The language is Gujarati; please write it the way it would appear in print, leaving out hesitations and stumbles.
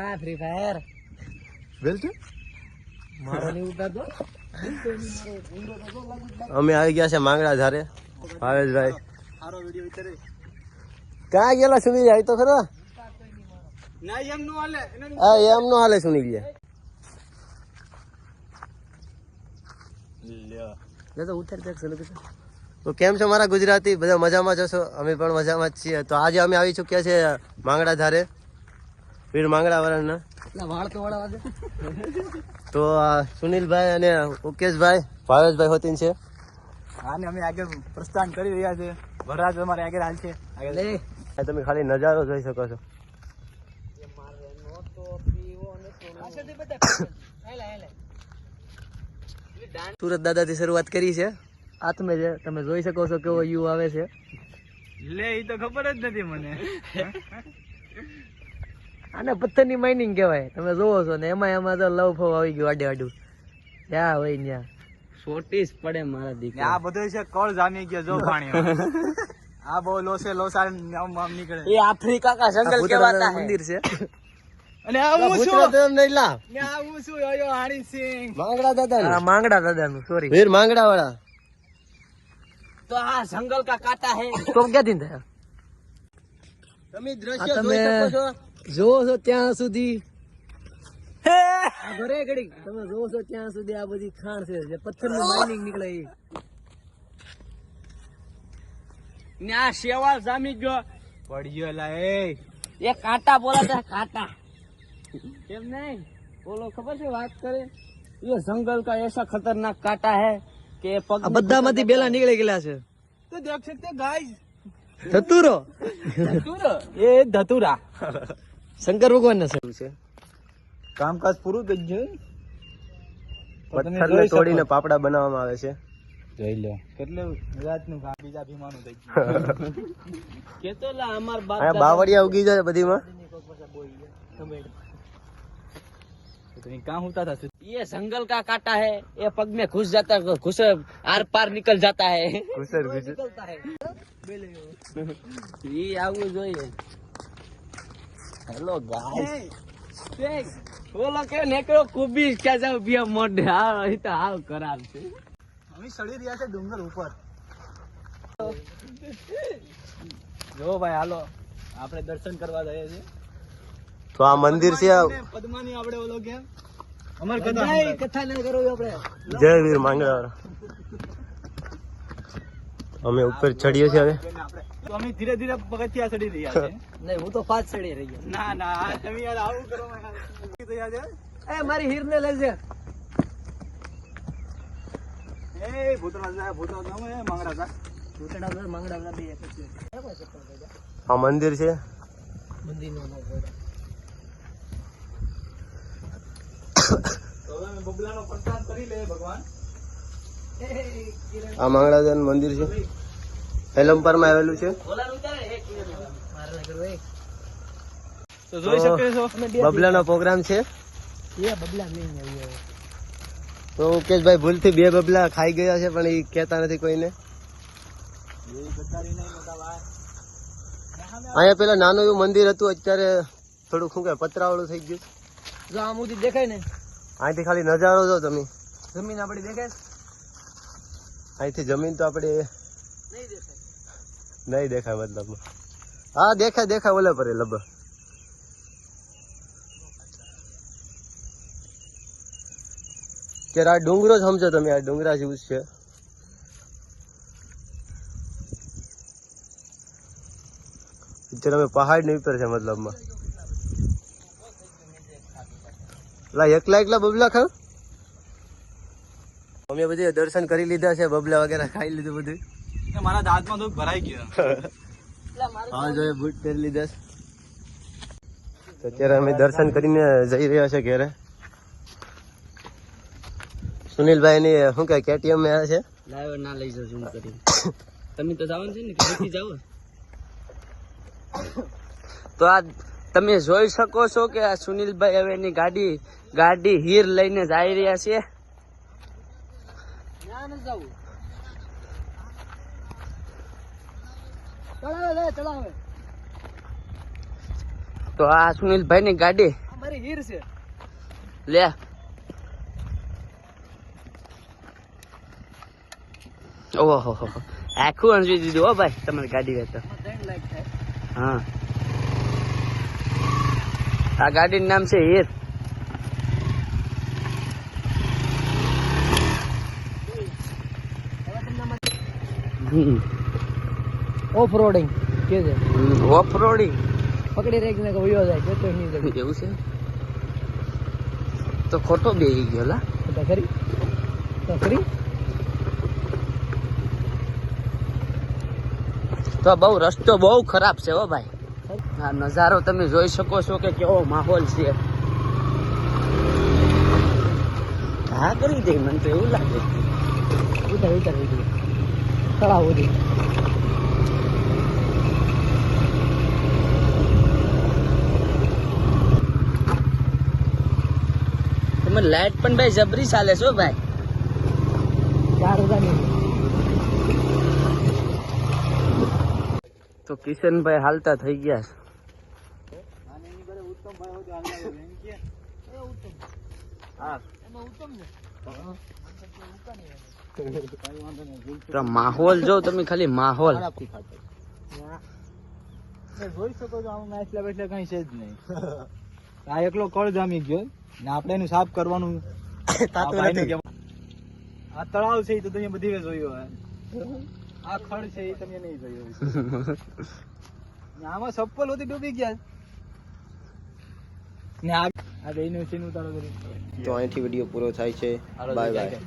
હા ફ્રી ફાયર બેલ છે મારો નહીં ઉતારતો. અમે આવી ગયા છે માંગડા ધારે. ભાવેશભાઈ સારો વિડિયો ઉતારે. ક્યાં ગયેલા સુનિલ આવી તો ખરો. ના એમ નો હાલે. હા એમ નો હાલે સુનિલ તો ઉતાર તો કેમ છો મારા ગુજરાતી બધા મજામાં જશો. અમે પણ મજામાં જ છીએ. તો આજે અમે આવી ચૂક્યા છે માંગડા ધારે વીર માંગડા વાળાના. વાળ તો વાળા વાગે. તો સુનિલભાઈ અને મુકેશભાઈ ભાવેશભાઈ હોતીન છે. આને અમે આગળ પ્રસ્થાન કરી રહ્યા છે. વરરાજ અમારે આગળ હાલ છે. આગળ તમે ખાલી નજારો જોઈ શકો છો. સુરત દાદાથી શરૂઆત કરી છે. આત્મે છે તમે જોઈ શકો છો કેવો વ્યૂ આવે છે. લે ઈ તો ખબર જ નથી મને. આને પથ્થરની માઇનિંગ કહેવાય. તમે જોવો છો ને એમાં તો લવ ફવ આવી ગયું આડે આડું જ્યાં હોય ત્યાં સોટીસ પડે મારા દીકરા. આ બધું છે કળ જામી ગયો જો પાણી. આ બહુ લોસા આમ નીકળે. એ આફ્રિકા કા જંગલ કહેવાતા મંદિર છે. અને આ હું છું નહીં લા ને આ હું છું યો હારી સિંહ માંગડા દાદા. હા માંગડા દાદા નું સોરી વીર માંગડા વાળા. તો આ જંગલ કા કાંટા હે. તો ક્યાંથી થયા તમે દ્રશ્ય જોઈ શકો છો. જોવો છો ત્યાં સુધી ઘરે ઘડી તમે જોવો છો ત્યાં સુધી આ બધી ખાણ છે જે પથ્થરનું માઇનિંગ નીકળે એ. ને આ શેવાળ જામી ગયો પડ્યો લા એ કાંટા બોલાતા કાંટા. કેમ નહીં બોલો ખબર છે વાત કરે. ये जंगल का ऐसा खतरनाक कांटा है कि पग બધામાંથી બેલા નીકળી ગયેલા છે. तो देख सकते गाइस ધતુરો धतूरा ये धतूरा શંકર ભગવાન ના સ્વરૂપ છે. કામકાજ પૂરું થઈ ગયું. પથ્થરને તોડીને પાપડા બનાવવામાં આવે છે. જોઈ લો કેટલું રાતનું બીજા ભીમાનું થઈ ગયું. કેતો લા અમાર બાપ બાવળિયા ઉગી જાય બધીમાં. कहाँ होता था ये जंगल का कांटा है. ये पग में घुस जाता है घुस आर पार निकल जाता है. ઘુસર निकलता है ये आવું જોઈએ. હેલો ગાઈસ બોલો કે નેકળો કુબી ક્યાં જાવ બિયા મોઢે. આ ઈ તો હાવ ખરાબ છે. અમે ચડી રહ્યા છે ડુંગર ઉપર. જો ભાઈ હાલો આપણે દર્શન કરવા જઈએ છીએ. તો આ મંદિર છે પદ્માની આપણે ઓલો કેમ અમાર કથા ન કરો આપણે. જય વીર માંગડા વાળા. અમે ઉપર ચડીએ છીએ હવે. તો અમે ધીરે ધીરે પગથિયા ચડી રહ્યા છે. નહીં હું તો 5 ચડી રહી ગયો. ના ના તમે યાર આવું કરો યાર. એ મારી હીર ને લેજે. એ ભૂતરાજ તમે માંગડા હતા. ભૂતડા માંગડા બે છે. આ મંદિર છે. મંદિરનો નામ તો અમે બબલાનો પ્રસાદ કરી લે ભગવાન. આ માંગડા મંદિર છે. હેલમપર માં આવેલું છે. તો જોઈ શકો છો બબલાનો પ્રોગ્રામ છે. બબલા લઈને આવ્યો. તો મુકેશભાઈ ભૂલથી 2 બબલા ખાઈ ગયા છે પણ એ કહેતા નથી કોઈને. અહીંયા પેલા નાનું એવું મંદિર હતું અત્યારે થોડું શું કે પતરાવાળું થઈ ગયું. જો આમ સુધી દેખાય ને અહીંથી ખાલી નજારો જો તમે. જમીન આપડી દેખાય અહીંથી જમીન તો આપણે નહીં દેખાય. નહીં દેખાય મતલબ. હા દેખાય ઓલે પર લગભગ. કે આ ડુંગરો જ સમજો તમે. આ ડુંગરા જેવું જ છે. અત્યારે અમે પહાડ ની ઉપર છે મતલબમાં. એકલા બબલા ખાવ. અમે બધી દર્શન કરી લીધા છે. બબલા વગેરે ખાઈ લીધું બધું. મારા દાંતમાં દુખ ભરાઈ ગયો. હા જોઈએ બૂટ પહેરી લીધા છે. તો અત્યારે અમે દર્શન કરીને જઈ રહ્યા છે ઘરે. સુનિલભાઈ ની શું કે કેટીએમ માં છે. લાવ્યો ના લઈ જાવ ઝૂમ કરી. તમે તો જવાનું છે ને કે નથી જાવ. તો આ તમે જોઈ શકો છો કે આ સુનિલભાઈ હવે એની ગાડી હીર લઈને જઈ રહ્યા છે. તો આ સુનિલભાઈ ની ગાડી મારી હીર છે. લે ઓહો આખું અંજવી દીધું હો ભાઈ તમારી ગાડી હોય તો. હા આ ગાડીનું નામ છે હીર. ઓફ રોડિંગ કે છે ઓફ રોડિંગ પકડી રાખીને વયો જાય કે તો નહીં એવું છે તો ખોટો બેહી ગયો લા. તો ખરી તો ખરી તો બહુ રસ્તો બહુ ખરાબ છે હો ભાઈ. આ નજારો તમે જોઈ શકો છો કે કેવો માહોલ છે. હા કરી દે મને તો એવું લાગે. ઉતર ઉતર તળાવ ઉધી તમે લાઈટ પણ ભાઈ જબરી ચાલે છો ભાઈ. 4000 ની તો કિશનભાઈ હાલતા થઈ ગયા છે. તો માહોલ જો તમે ખાલી માહોલ. જોઈ શકો છો આમ નાચલા બેઠલા કઈ છે જ નહીં. આ એકલો કળ જામી ગયો ને આપણે એનું સાફ કરવાનું. આ તળાવ છે એ તો તમે બધી વે જોયું હોય. આ ખડ છે એ તમે નહીં જોયું હોય. આમાં ચપ્પલ હોતી ડૂબી ગયા ને આ બેનું સીન ઉતારો કરી. તો અહીંથી વિડીયો પૂરો થાય છે. Bye bye.